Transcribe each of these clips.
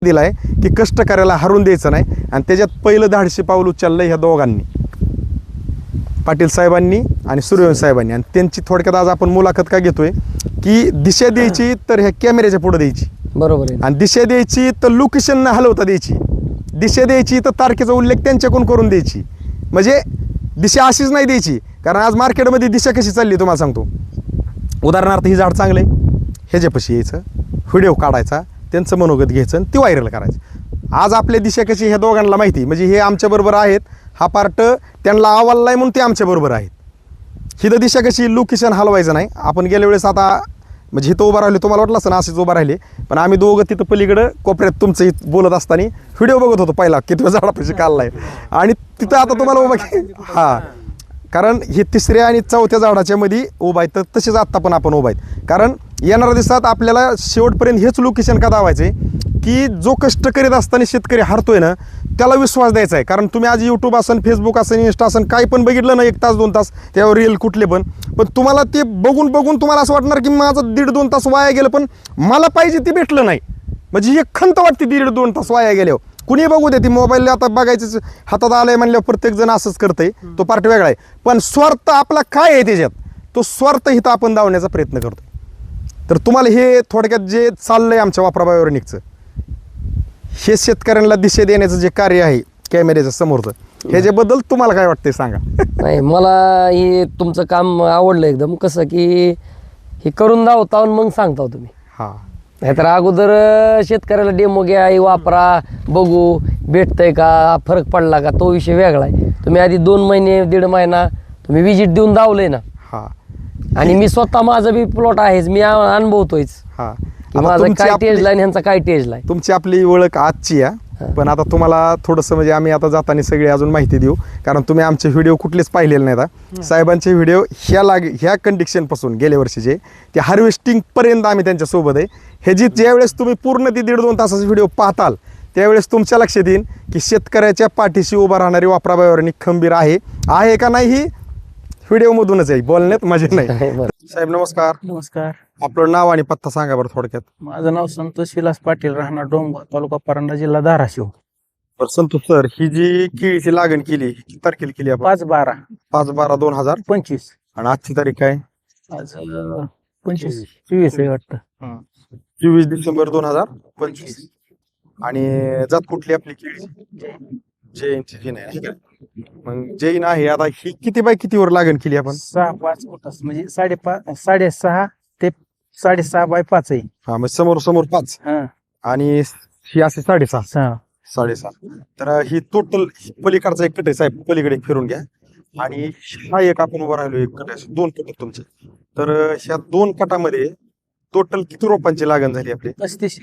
दिलाय की कष्टकऱ्याला हरून द्यायचं नाही आणि त्याच्यात पहिलं धाडशी पाऊल उचललं ह्या दोघांनी, पाटील साहेबांनी आणि सूर्यवंशी साहेबांनी. आणि त्यांची थोडक्यात आज आपण मुलाखत का घेतोय की दिशा द्यायची तर ह्या कॅमेऱ्याच्या पुढे द्यायची, बरोबर आहे. आणि दिशा द्यायची तर लोकेशन न हलवता द्यायची, दिशा द्यायची तर तारखेचा उल्लेख त्यांच्याकडून करून द्यायची. म्हणजे दिशा अशीच नाही द्यायची. कारण आज मार्केटमध्ये दिशा कशी चालली तुम्हाला सांगतो. उदाहरणार्थ ही झाड चांगलं आहे, ह्याच्यापाशी यायचं, व्हिडिओ काढायचा, त्यांचं मनोगत घ्यायचं आणि ती व्हायरल करायचं. आज आपल्या दिशा कशी ह्या दोघांना माहिती, म्हणजे हे आमच्याबरोबर आहेत, हा पार्ट त्यांना आवडला नाही म्हणून ते आमच्याबरोबर आहेत. ही तर दिशा कशी लोकेशन हलवायचं नाही. आपण गेल्या वेळेस आता म्हणजे इथं उभं राहिले, तुम्हाला वाटलं असं ना असेच उभं राहिले, पण आम्ही दोघं तिथं पलीकडं कोपऱ्यात तुमचं इथं बोलत असताना व्हिडिओ बघत होतो पहिला किती झाडापाशी काढलाय. आणि तिथं आता तुम्हाला उभं हां, कारण हे तिसऱ्या आणि चौथ्या झाडाच्या मध्ये उभा आहेत, तर तसेच आत्ता पण आपण उभा आहेत. कारण येणाऱ्या दिवसात आपल्याला शेवटपर्यंत हेच लोकेशन का दावायचे की जो कष्ट करीत असताना शेतकरी हारतोय ना त्याला विश्वास द्यायचा आहे. कारण तुम्ही आज यूट्यूब असेल, फेसबुक असेल, इंस्टा असेल, काही पण बघितलं ना 1 तास 2 तास त्यावर रील कुठले पण तुम्हाला ते बघून तुम्हाला असं वाटणार की माझं 1.5-2 तास वाया गेलं, पण मला पाहिजे ते भेटलं नाही. म्हणजे एक खंत वाटते 1.5-2 तास वाया गेल्यावर. कुणी बघू दे, ती मोबाईल आता बघायचं हातात आलंय म्हणल्यावर प्रत्येक जण असंच करतंय, तो पार्ट वेगळा आहे. पण स्वार्थ आपला काय आहे त्याच्यात, तो स्वार्थ इथं आपण दावण्याचा प्रयत्न करतो. तर तुम्हाला हे थोडक्यात जे चाललंय आमच्या वापराबाईवर निघचं, हे शेतकऱ्यांना दिशा देण्याचं जे कार्य आहे कॅमेऱ्याच्या समोरचं, ह्याच्याबद्दल तुम्हाला काय वाटतंय सांगा. नाही, मला हे तुमचं काम आवडलं एकदम. कसं की हे करून दावता मग सांगता तुम्ही. हां, नाहीतर अगोदर शेतकऱ्याला डेमो घ्या, हे वापरा, बघू भेटतंय का, फरक पडला का, तो विषय वेगळा आहे. तुम्ही आधी 2 महिने 1.5 महिना तुम्ही विजिट देऊन दावलंय ना. हां, आणि मी स्वतः माझं बी प्लॉट आहेच, मी अनुभवतोयच हां. की माझं काय टेजला आणि ह्यांचा काय टेजला. तुमची आपली ओळख आजची आहे, पण आता तुम्हाला थोडंसं म्हणजे आम्ही आता जाताना सगळी अजून माहिती देऊ. कारण तुम्ही आमचे व्हिडिओ कुठलेच पाहिलेले नाहीत. साहेबांचे व्हिडिओ ह्या कंडिशनपासून गेल्या वर्षीचे ते हार्वेस्टिंगपर्यंत आम्ही त्यांच्यासोबत आहे. ह्याची ज्यावेळेस तुम्ही पूर्ण ती 1.5-2 तासाचा व्हिडिओ पाहताल त्यावेळेस तुमच्या लक्षात येईल की शेतकऱ्याच्या पाठीशी उभा राहणारी वापराबाईवर खंबीर आहे का नाही, ही व्हिडिओमधूनच आहे, बोलण्यात मजा नाही. साहेब नमस्कार. नमस्कार. आपलं नाव आणि पत्ता सांगा बरं थोडक्यात. माझं नाव संतोष विलास पाटील, राहणार डोंगर, तालुका परांडा, जिल्हा धाराशिव. बरं संतोष सर, ही जी केळीची लागण केली किती तारखेला केली आपण? 5/12/2025. आणि आजची तारीख काय? आज 25 आहे वाटतं. 24 डिसेंबर 2025. आणि जात कुठली आपली केळी? जैनची नाही का? मग जैन आहे. आता ही किती बाय कितीवर लागण केली आपण? 6-5 फुटास म्हणजे 6.5 ते 6.5 आहे. हा, मग समोर 5 हा, आणि ही असे 6.5. 6. तर ही टोटल पलीकडचा एक कट आहे साहेब, पलीकडे एक फिरून घ्या. आणि हा एक आपण उभा राहिलो एक कट आहे, 2 कट आहेत तुमचे. तर ह्या 2 कटामध्ये टोटल किती रोपांची लागण झाली आपली? 35.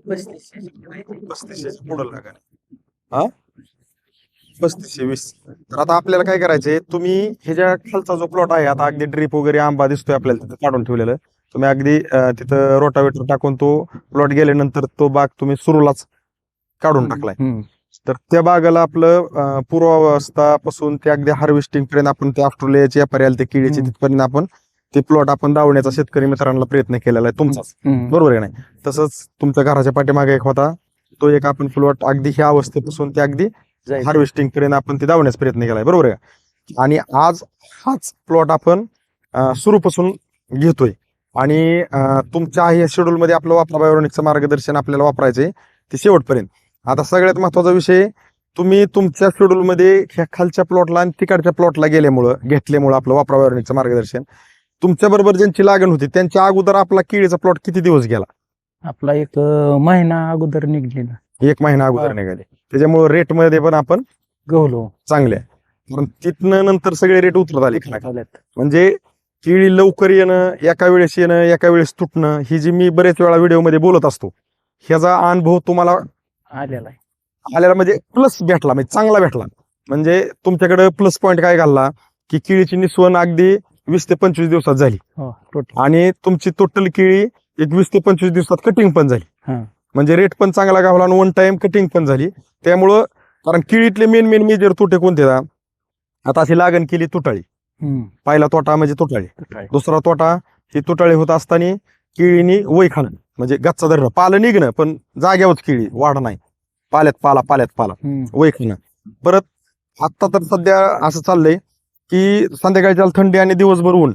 35 पुढं लागण. हा, 35-20. तर आता आपल्याला काय करायचंय, तुम्ही ह्याच्या खालचा जो प्लॉट आहे, आता अगदी ड्रीप वगैरे आंबा दिसतोय आपल्याला तिथं काढून ठेवलेलं, तुम्ही अगदी तिथं रोटावेटर टाकून तो प्लॉट गेल्यानंतर तो बाग तुम्ही सुरूलाच काढून टाकलाय. तर त्या बागाला आपलं पूर्वावस्थापासून ते अगदी हार्वेस्टिंग पर्यंत आपण ते ऑस्ट्रेलियाच्या पर्यंत ते केळीचे तिथपर्यंत आपण ते प्लॉट आपण दावण्याचा शेतकरी मित्रांना प्रयत्न केलेला आहे तुमचाच, बरोबर आहे नाही? तसंच तुमच्या घराच्या पाठीमागे एक होता, तो एक आपण प्लॉट अगदी ह्या अवस्थेपासून ते अगदी हार्वेस्टिंग पर्यंत आपण ते दावण्याचा प्रयत्न केलाय, बरोबर आहे? आणि आज हाच प्लॉट आपण सुरूपासून घेतोय. आणि तुमच्या ह्या शेड्यूलमध्ये आपलं वापराबाईवरचं मार्गदर्शन आपल्याला वापरायचंय ते शेवटपर्यंत. आता सगळ्यात महत्वाचा विषय, तुम्ही तुमच्या शेड्यूलमध्ये ह्या खालच्या प्लॉटला आणि तिकडच्या प्लॉटला घेतल्यामुळं आपलं वापराबाईवरचं मार्गदर्शन, तुमच्या बरोबर ज्यांची लागण होती त्यांच्या अगोदर आपला केळीचा प्लॉट किती दिवस गेला? आपला 1 महिना अगोदर निघली ना. 1 महिना अगोदर निघाले. त्याच्यामुळे रेट मध्ये पण आपण गवलो चांगले आहे. कारण तिथनं नंतर सगळे रेट उतरत आले. चालेल. म्हणजे केळी लवकर येणं, एका वेळेस तुटणं, ही जी मी बरेच वेळा व्हिडिओमध्ये बोलत असतो, ह्याचा अनुभव तुम्हाला आलेला म्हणजे प्लस भेटला, म्हणजे चांगला भेटला. म्हणजे तुमच्याकडे प्लस पॉईंट काय घालला की केळीची निस्वन अगदी 20 ते 25 दिवसात झाली. आणि तुमची टोटल केळी एक 20 ते 25 दिवसात कटिंग पण झाली. म्हणजे रेट पण चांगला गावला आणि 1 टाइम कटिंग पण झाली. त्यामुळं कारण केळीतले मेन मेजर तोटे कोणते? आता अशी लागण केली तुटाळी, पहिला तोटा म्हणजे तुटाळी. दुसरा तोटा ही तुटाळी होत असताना केळीनी वय खाणं, म्हणजे गच्चा धरणं, पालं निघणं पण जाग्यावर केळी वाढ नाही, पाल्यात पाला वय खाणं. परत आत्ता तर सध्या असं चाललंय की संध्याकाळी त्याला थंडी आणि दिवसभर ऊन,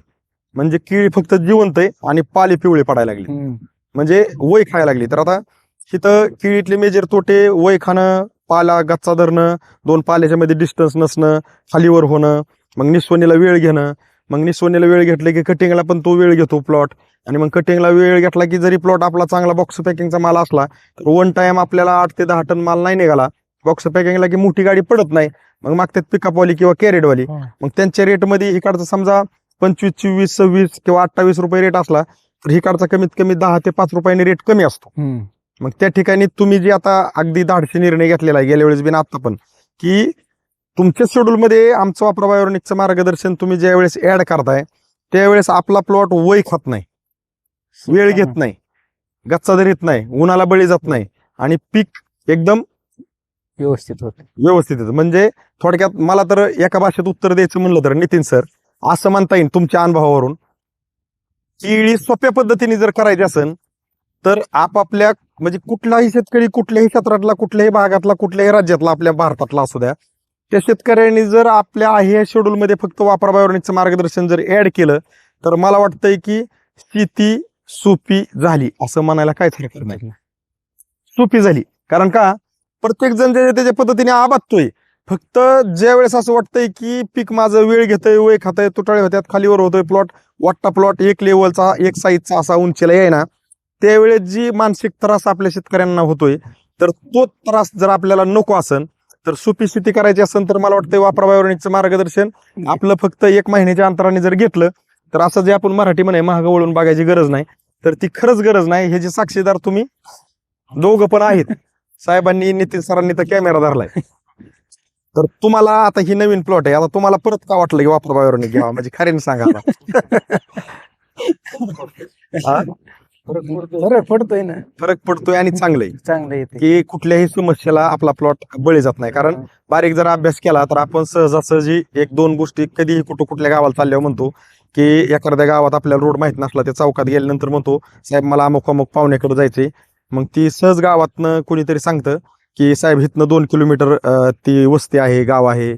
म्हणजे केळी फक्त जिवंत आहे आणि पाले पिवळे पडायला लागले, म्हणजे वय खायला लागली. तर आता इथं केळीतले मेजर तोटे: वय खाणं, पाला गच्चा धरणं, 2 पाल्याच्या मध्ये डिस्टन्स नसणं, खालीवर होणं, मग निस्वनीला वेळ घेणं. मग निस्वनीला वेळ घेतलं की कटिंगला पण तो वेळ घेतो प्लॉट, आणि मग कटिंगला वेळ घेतला की जरी प्लॉट आपला चांगला बॉक्स पॅकिंगचा माल असला तर 1 टाइम आपल्याला 8 ते 10 टन माल नाही निघाला बॉक्स पॅकिंगला की मोठी गाडी पडत नाही, मग मागतात पिकअपवाली किंवा कॅरेटवाली. मग त्यांच्या रेटमध्ये इकडचा समजा 25, 24, 26 किंवा 28 रुपये रेट असला तर इकडचा कमीत कमी 10 ते 5 रुपयांनी रेट कमी असतो. मग त्या ठिकाणी तुम्ही जे आता अगदी धाडसी निर्णय घेतलेला आहे गेल्या वेळेस बिन आता पण, की तुमच्या शेड्यूलमध्ये आमचं वापरा बायोनिकचं मार्गदर्शन तुम्ही ज्या वेळेस ऍड करताय त्यावेळेस आपला प्लॉट वय खात नाही, वेळ घेत नाही, गच्चा धरीत नाही, उन्हाला बळी जात नाही आणि पीक एकदम व्यवस्थित होत. येतं. म्हणजे थोडक्यात मला तर एका भाषेत उत्तर द्यायचं म्हणलं तर नितीन सर असं म्हणता येईल तुमच्या अनुभवावरून, केळी सोप्या पद्धतीने जर करायची असेल तर आपापल्या म्हणजे कुठलाही शेतकरी कुठल्याही क्षेत्रातला, कुठल्याही भागातला, कुठल्याही राज्यातला, आपल्या भारतातला असू द्या, त्या शेतकऱ्यांनी जर आपल्या ह्या शेड्यूलमध्ये फक्त वापरा बायोनिकचं मार्गदर्शन जर ऍड केलं तर मला वाटतंय की शेती सोपी झाली असं म्हणायला काहीच हरकत नाही. सोपी झाली कारण का प्रत्येक जण त्याच्या पद्धतीने आबादतोय. फक्त ज्या वेळेस असं वाटतंय की पीक माझं वेळ घेतंय, वय खातंय, तुटाळे होत्यात, खालीवर होतोय प्लॉट, वाटता प्लॉट एक लेवलचा एक साईजचा असा उंचीला येईना, त्यावेळेस जी मानसिक त्रास आपल्या शेतकऱ्यांना होतोय तर तो त्रास जर आपल्याला नको असेल तर सोपी शेती करायची असेल तर मला वाटतं वापरा बायोनिकचं मार्गदर्शन आपलं फक्त 1 महिन्याच्या अंतराने जर घेतलं तर असं जे आपण मराठी म्हणे महाग वळून बघायची गरज नाही, तर ती खरंच गरज नाही. हे जे साक्षीदार तुम्ही दोघं पण आहेत, साहेबांनी, नितीन सरांनी तर कॅमेरा धरलाय. तर तुम्हाला आता ही नवीन प्लॉट आहे, आता तुम्हाला परत का वाटलं की वापरा बायोनिक घ्यावा, म्हणजे खऱ्याने सांगा फरक पडतोय ना, फरक पडतोय आणि चांगलंय चांगलं येते की कुठल्याही समस्येला आपला प्लॉट बळी जात नाही. कारण बारीक जर अभ्यास केला तर आपण सहजासहजी 1-2 गोष्टी कधीही कुठल्या गावाला चालल्यावर म्हणतो की एखाद्या गावात आपल्याला रोड माहित नसला त्या चौकात गेल्यानंतर म्हणतो साहेब मला अमुक पाहुण्याकडे जायचंय, मग ती सहज गावातनं कोणीतरी सांगतं की साहेब इथनं 2 किलोमीटर ती वस्ती आहे, गाव आहे,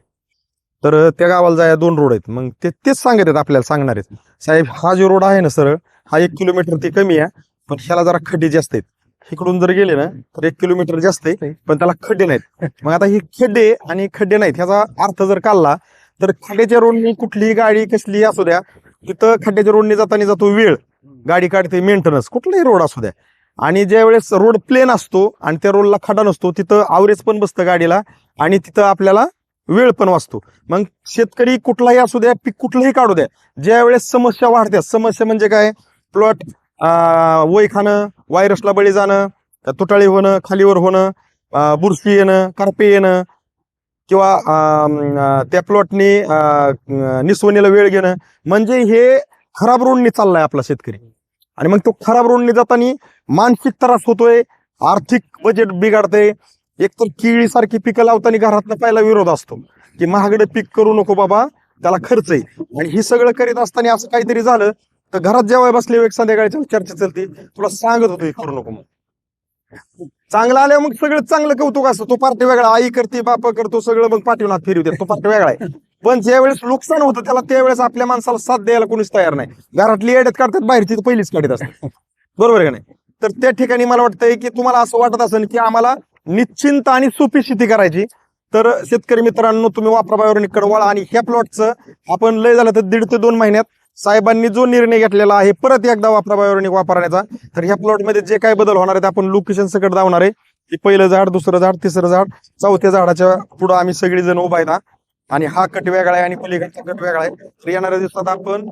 तर त्या गावाला जायला 2 रोड आहेत. मग तेच सांगत आहेत आपल्याला, सांगणार आहेत साहेब हा जो रोड आहे ना सरळ, हा 1 किलोमीटर ते कमी आहे पण ह्याला जरा खड्डे जास्त आहेत, इकडून जर गेले ना तर 1 किलोमीटर जास्त आहे पण त्याला खड्डे नाहीत. मग आता ही खड्डे आणि खड्डे नाहीत ह्याचा अर्थ जर काढला तर खड्ड्याच्या रोडनी कुठलीही गाडी कसलीही असू द्या, तिथं खड्ड्याच्या रोडनी जाताना जातो वेळ, गाडी काढते, मेंटेनन्स, कुठलाही रोड असू द्या. आणि ज्या वेळेस रोड प्लेन असतो आणि त्या रोडला खड्डा नसतो तिथं आवरेज पण बसतं गाडीला आणि तिथं आपल्याला वेळ पण वाचतो. मग शेतकरी कुठलाही असू द्या, पीक कुठलंही काढू द्या, ज्या वेळेस समस्या वाढत्या, समस्या म्हणजे काय, प्लॉट वय खाणं, व्हायरसला बळी जाणं, तुटाळी होणं, खालीवर होणं, बुरशी येणं, करपे येणं, किंवा त्या प्लॉटनी निस्वनीला वेळ घेणं, म्हणजे हे खराब रोडनी चाललाय आपला शेतकरी. आणि मग तो खराब रोडनी जाताना मानसिक त्रास होतोय, आर्थिक बजेट बिघडतंय. एकतर केळी सारखी पिकं लावताना घरातनं पहिला विरोध असतो की महागडं पीक करू नको बाबा, त्याला खर्च आहे. आणि हे सगळं करीत असताना असं काहीतरी झालं तर घरात जेव्हा बसले एक संध्याकाळची चर्चा चलते, तुला सांगत होतो हे करू नको, मग चांगलं आल्यावर मग सगळं चांगलं कौतुक असतं, तो पार्टी वेगळा, आई करते, बाप करतो, सगळं मग पाठीवर हात फिरवते, तो पार्टी वेगळा आहे. पण ज्यावेळेस नुकसान होतं त्याला त्यावेळेस आपल्या माणसाला साथ द्यायला कोणीच तयार नाही. घरातली एड्यात काढतात, बाहेरची पहिलीच काढत असतात, बरोबर आहे का नाही. तर त्या ठिकाणी मला वाटतंय की तुम्हाला असं वाटत असेल की आम्हाला निश्चिंत आणि सोपी शेती करायची, तर शेतकरी मित्रांनो तुम्ही वापरा बायोनिककडे वळा. आणि ह्या प्लॉटचं आपण लय झालं तर 1.5 ते 2 महिन्यात साहेबांनी जो निर्णय घेतलेला आहे परत एकदा वापरा बायोनिक वापरण्याचा, तर ह्या प्लॉटमध्ये जे काय बदल होणार आहेत आपण लोकेशन सकट धावणार आहे की पहिलं झाड, दुसरं झाड, तिसरं झाड, 4थ्या झाडाच्या पुढं आम्ही सगळेजण उभा आहेत. आणि हा कट वेगळा आहे आणि पलीकडचा कट वेगळा आहे. तर येणाऱ्या दिवसात आपण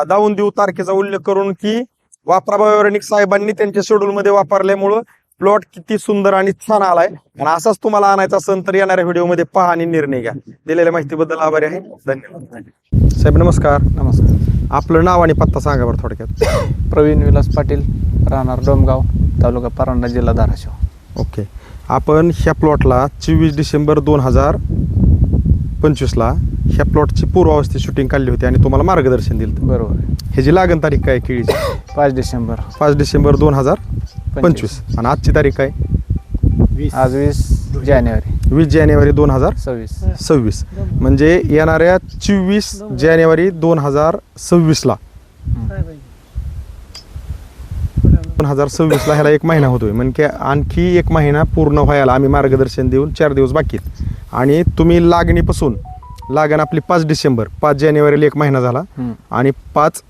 दावून देऊ तारखेचा उल्लेख करून की वापरा बायोनिक साहेबांनी त्यांच्या शेड्यूलमध्ये वापरल्यामुळं प्लॉट किती सुंदर आणि छान आलाय. आणि असाच तुम्हाला आणायचा असेल तर येणाऱ्या व्हिडिओमध्ये पहा आणि निर्णय घ्या. दिलेल्या माहितीबद्दल आभारी आहे, धन्यवाद. साहेब नमस्कार. नमस्कार. आपलं नाव आणि पत्ता सांगा बरं थोडक्यात. प्रवीण विलास पाटील, राहणार डोमगाव, तालुका परांडा, जिल्हा धाराशिव. ओके. आपण ह्या प्लॉटला 24 डिसेंबर 2025ला ह्या प्लॉटची पूर्वावस्थेत शूटिंग काढली होती आणि तुम्हाला मार्गदर्शन दिलं. बरोबर. ह्याची लागण तारीख काय केळीची? 5 डिसेंबर 5 डिसेंबर 2025. 25. आणि आजची तारीख काय? आज 20 जानेवारी 20 जानेवारी 2026. म्हणजे येणाऱ्या 24 जानेवारी 2026ला 2026ला ह्याला 1 महिना होतोय. म्हणजे आणखी 1 महिना पूर्ण व्हायला आम्ही मार्गदर्शन देऊन 4 दिवस बाकी आहेत. आणि तुम्ही लागण आपली 5 डिसेंबर, 5 जानेवारीला 1 महिना झाला आणि 5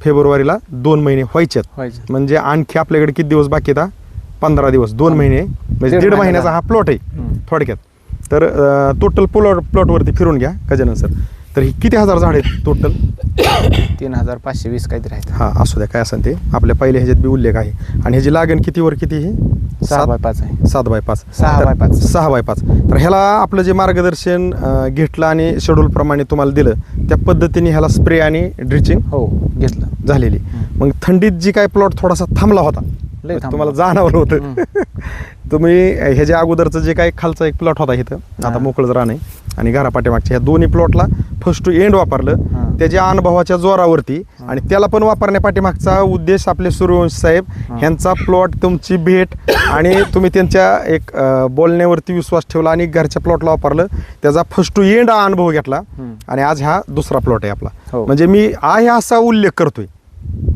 फेब्रुवारीला 2 महिने व्हायच्यात. म्हणजे आणखी आपल्याकडे किती दिवस बाकी आहेत? 15 दिवस, 2 महिने, म्हणजे 1.5 महिन्याचा हा प्लॉट आहे थोडक्यात. तर टोटल प्लॉटवरती फिरून घ्या गजानन सर. तर ही किती हजार झाड आहेत टोटल? 3520 काहीतरी आहेत. हां, असू द्या, काय असेल ते. आपल्या पहिल्या ह्याच्यात बी उल्लेख आहे. आणि ह्याची लागण कितीवर किती? ही 6x5 आहे. 7x5. 6x5. 6x5. तर ह्याला आपलं जे मार्गदर्शन घेतलं आणि शेड्यूलप्रमाणे तुम्हाला दिलं त्या पद्धतीने ह्याला स्प्रे आणि ड्रिचिंग हो घेतलं झालेली. मग थंडीत जी काय प्लॉट थोडासा थांबला होता, लय थांबला. तुम्हाला जाणवलं होतं. तुम्ही ह्याच्या अगोदरचं जे काही खालचा एक प्लॉट होता इथं, आता मोकळं राहणं आणि घरापाठीमागच्या ह्या दोन्ही प्लॉटला फर्स्ट टू एंड वापरलं त्याच्या अनुभवाच्या जोरावरती. आणि त्याला पण वापरण्या पाठीमागचा उद्देश आपले सूर्यवंशी साहेब ह्यांचा प्लॉट, तुमची भेट आणि तुम्ही त्यांच्या एक बोलण्यावरती विश्वास ठेवला आणि घरच्या प्लॉटला वापरलं. त्याचा फर्स्ट टू एंड हा अनुभव घेतला आणि आज हा दुसरा प्लॉट आहे आपला. म्हणजे मी आहे असा उल्लेख करतोय.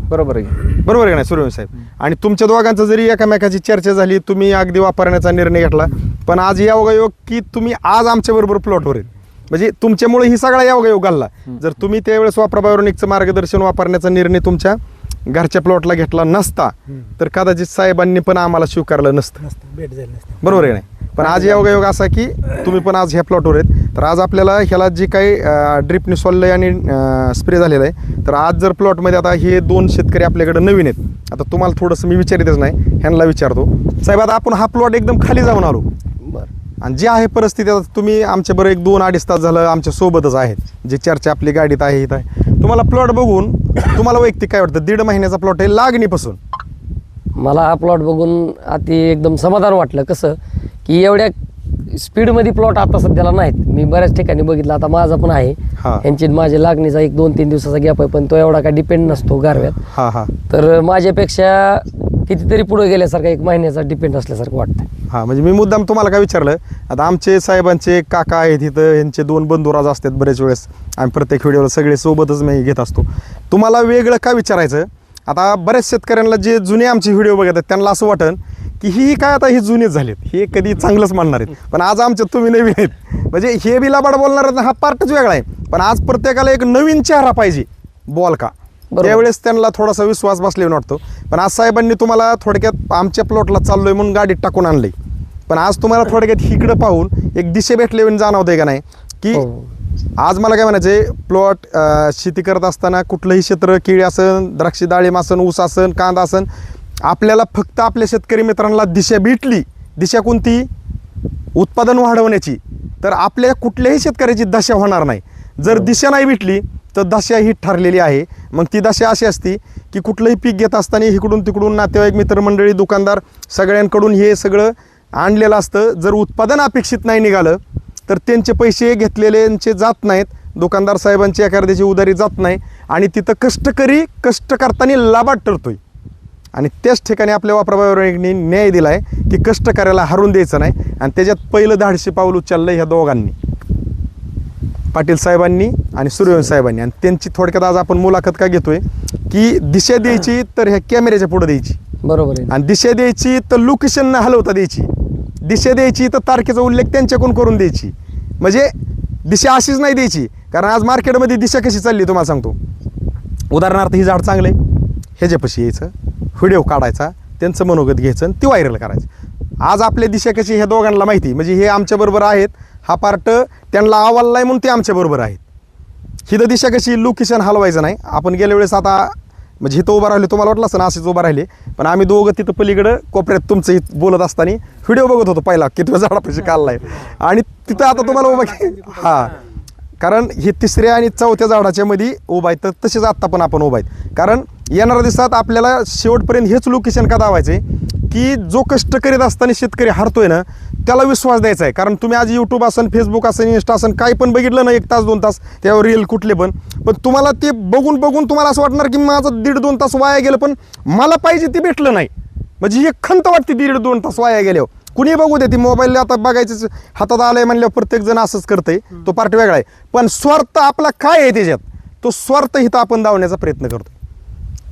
बरोबर आहे का नाही सूर्यवंशी साहेब? आणि तुमच्या दोघांचं जरी एकामेकाची चर्चा झाली, तुम्ही अगदी वापरण्याचा निर्णय घेतला, पण आज योगायोग की तुम्ही आज आमच्या बरोबर प्लॉटवर आहेत. म्हणजे तुमच्यामुळे ही सगळा योगायोग घालला. जर तुम्ही त्यावेळेस वापराबायोनिकचं मार्गदर्शन वापरण्याचा निर्णय तुमच्या घरच्या प्लॉटला घेतला नसता तर कदाचित साहेबांनी पण आम्हाला स्वीकारलं नसतं. बरोबर आहे नाही? पण आज योगायोग असा की तुम्ही पण आज ह्या प्लॉटवर आहेत. तर आज आपल्याला ह्याला जे काही ड्रिपने सोललं आणि स्प्रे झालेला आहे, तर आज जर प्लॉटमध्ये आता हे 2 शेतकरी आपल्याकडे नवीन आहेत. आता तुम्हाला थोडंसं मी विचारितच नाही, ह्यांना विचारतो. साहेब, आता आपण हा प्लॉट एकदम खाली जाऊन आलो आणि जे आहे परिस्थिती, आता तुम्ही आमच्याबरोबर 1-2-2.5 तास झालं आमच्या सोबतच आहेत, जी चर्चा आपली गाडीत आहे इथं आहे. तुम्हाला प्लॉट बघून तुम्हाला वैयक्तिक काय वाटतं? 1.5 महिन्याचा प्लॉट आहे लागणीपासून. मला हा प्लॉट बघून अति एकदम समाधान वाटलं. कसं की एवढ्या स्पीडमध्ये प्लॉट आता सध्याला नाहीत. मी बऱ्याच ठिकाणी बघितलं, आता माझा पण आहे. यांची माझ्या लागणीचा 1-2-3 दिवसाचा गॅप आहे, पण तो एवढा काय डिपेंड नसतो गारव्यात. तर माझ्यापेक्षा कितीतरी पुढे गेल्यासारखं 1 महिन्याचा डिपेंड असल्यासारखं वाटतं. हां, म्हणजे मी मुद्दाम तुम्हाला काय विचारलं, आता आमचे साहेबांचे काका आहेत इथं, यांचे 2 बंधुराज असतात. बरेच वेळेस आम्ही प्रत्येक व्हिडिओला सगळे सोबतच मी घेत असतो. तुम्हाला वेगळं काय विचारायचं? आता बऱ्याच शेतकऱ्यांना जे जुने आमचे व्हिडिओ बघतात त्यांना असं वाटन की ही काय आता ही जुनेच झालेत, हे कधी चांगलंच म्हणणार आहेत. पण आज आमच्या तुम्ही नवीन आहेत, म्हणजे हे बी लाबाड बोलणार हा पार्टच वेगळा आहे. पण आज प्रत्येकाला एक नवीन चेहरा पाहिजे बोल का, त्यावेळेस त्यांना थोडासा विश्वास बसलेला वाटतो. पण आज साहेबांनी तुम्हाला थोडक्यात आमच्या प्लॉटला चाललोय म्हणून गाडीत टाकून आणलंय, पण आज तुम्हाला थोडक्यात इकडं पाहून एक दिशे भेटले जाणवतंय का नाही की आज मला काय म्हणायचंय, प्लॉट शेती करत असताना कुठलंही क्षेत्र, केळी असन, द्राक्षी, डाळिंब असन, ऊस असन, कांदा असन, आपल्याला फक्त आपल्या शेतकरी मित्रांना दिशा भेटली. दिशा कोणती? उत्पादन वाढवण्याची. तर आपल्या कुठल्याही शेतकऱ्याची दशा होणार नाही. जर दिशा नाही भेटली तर दशा ही ठरलेली आहे. मग ती दशा अशी असती की कुठलंही पीक घेत असताना इकडून तिकडून नातेवाईक, मित्रमंडळी, दुकानदार सगळ्यांकडून हे सगळं आणलेलं असतं. जर उत्पादन अपेक्षित नाही निघालं तर त्यांचे पैसे घेतलेल्यांचे जात नाहीत, दुकानदार साहेबांची एखाद्याची उधारी जात नाही आणि तिथं कष्टकरी कष्ट करताना लाभात ठरतोय. आणि त्याच ठिकाणी आपल्या वापराबायोनिकने न्याय दिला आहे की कष्टकऱ्याला हरून द्यायचं नाही. आणि त्याच्यात पहिलं धाडशी पाऊल उचललं ह्या दोघांनी, पाटील साहेबांनी आणि सूर्यवंशी साहेबांनी. आणि त्यांची थोडक्यात आज आपण मुलाखत का घेतोय की दिशा द्यायची तर ह्या कॅमेऱ्याच्या पुढे द्यायची, बरोबर आहे. आणि दिशा द्यायची तर लोकेशन न हलवता द्यायची, दिशा द्यायची तर तारखेचा उल्लेख त्यांच्याकडून करून द्यायची. म्हणजे दिशा अशीच नाही द्यायची. कारण आज मार्केटमध्ये दिशा कशी चालली तुम्हाला सांगतो. उदाहरणार्थ ही झाड चांगलं आहे, ह्याच्यापाशी यायचं, व्हिडिओ काढायचा, त्यांचं मनोगत घ्यायचं आणि ती व्हायरल करायचं. आज आपल्या दिशा कशी ह्या दोघांना माहिती, म्हणजे हे आमच्याबरोबर आहेत, हा पार्ट त्यांना आवडला आहे म्हणून ते आमच्याबरोबर आहेत. ही तर दिशा कशी, लोकेशन हलवायचं नाही. आपण गेल्या वेळेस आता म्हणजे इथं उभं राहिले, तुम्हाला वाटलं असं ना असेच उभं राहिले, पण आम्ही दोघं तिथं पलीकडं कोपऱ्यात तुमचं इथं बोलत असताना व्हिडिओ बघत होतो पहिला किती झाडापाशी काढलाय. आणि तिथं आता तुम्हाला उभा हां, कारण हे 3ऱ्या आणि 4थ्या झाडाच्या मध्ये उभा आहेत. तर तसेच आत्ता पण आपण उभा आहेत. कारण येणाऱ्या दिवसात आपल्याला शेवटपर्यंत हेच लोकेशन का दावायचं आहे की जो कष्ट करीत असताना शेतकरी हरतोय ना त्याला विश्वास द्यायचा आहे. कारण तुम्ही आज यूट्यूब असन, फेसबुक असन, इन्स्टा असन, काही पण बघितलं ना 1 तास 2 तास त्यावर रील कुठले पण तुम्हाला ते बघून तुम्हाला असं वाटणार की माझं 1.5-2 तास वाया गेलं, पण मला पाहिजे ते भेटलं नाही. म्हणजे एक खंत वाटते 1.5-2 तास वाया गेल्यावर. कुणी बघू दे, ती मोबाईल आता बघायचं हातात आलंय म्हणल्यावर प्रत्येक जण असंच करतंय, तो पार्ट वेगळा आहे. पण स्वार्थ आपला काय आहे त्याच्यात, तो स्वार्थ इथं आपण दावण्याचा प्रयत्न करतो.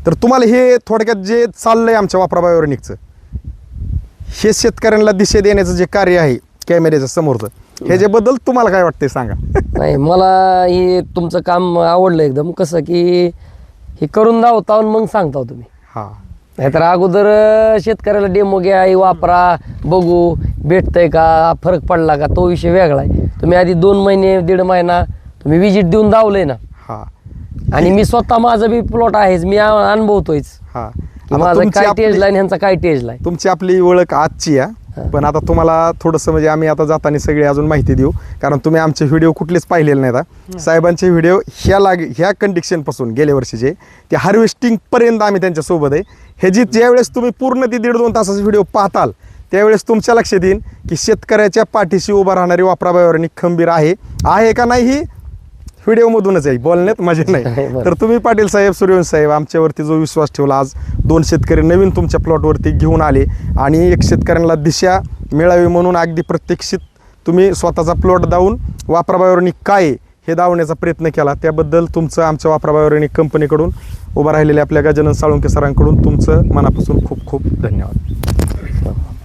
तर तुम्हाला हे थोडक्यात जे चाललंय आमच्या वापराबाई ऑर्गॅनिकचं, हे शेतकऱ्यांना दिशा देण्याचं जे कार्य आहे कॅमेऱ्याच्या समोरचं, ह्याच्याबद्दल तुम्हाला काय वाटतंय सांगा. नाही, मला हे तुमचं काम आवडलं एकदम. कसं की हे करून दावता मग सांगता तुम्ही. हा, नाहीतर अगोदर शेतकऱ्याला डेमो घ्या, हे वापरा, बघू भेटतंय का, फरक पडला का, तो विषय वेगळा आहे. तुम्ही आधी 2 महिने 1.5 महिना तुम्ही विजिट देऊन दावलंय ना. हा, आणि मी स्वतः माझं बी प्लॉट आहेच, मी अनुभवतोयच हा. की माझं काय टेजला आणि ह्यांचा काय टेजला. तुमची आपली ओळख आजची आहे, पण आता तुम्हाला थोडंसं म्हणजे आम्ही आता जाताना सगळी अजून माहिती देऊ, कारण तुम्ही आमचे व्हिडिओ कुठलेच पाहिलेले नाहीत. साहेबांचे व्हिडिओ ह्या कंडिशनपासून गेल्या वर्षीचे ते हार्वेस्टिंगपर्यंत आम्ही त्यांच्यासोबत आहे. ह्याची ज्यावेळेस तुम्ही पूर्ण ती 1.5-2 तासाचा व्हिडिओ पाहताल त्यावेळेस तुमच्या लक्षात येईल की शेतकऱ्याच्या पाठीशी उभा राहणारी वापराबाई ऑर्गॅनिक खंबीर आहे का नाही, ही व्हिडिओमधूनच आहे, बोलण्यात मजा नाही. तर तुम्ही पाटील साहेब, सूर्यवंशी साहेब आमच्यावरती जो विश्वास ठेवला, आज 2 शेतकरी नवीन तुमच्या प्लॉटवरती घेऊन आले आणि एक शेतकऱ्यांना दिशा मिळावी म्हणून अगदी प्रत्यक्षित तुम्ही स्वतःचा प्लॉट दावून वापराबाई ऑर्गॅनिक काय हे दावण्याचा प्रयत्न केला, त्याबद्दल तुमचं आमच्या वापराबाई ऑर्गॅनिक कंपनीकडून, उभा राहिलेल्या आपल्या गजानन साळुंके सरांकडून तुमचं मनापासून खूप खूप धन्यवाद.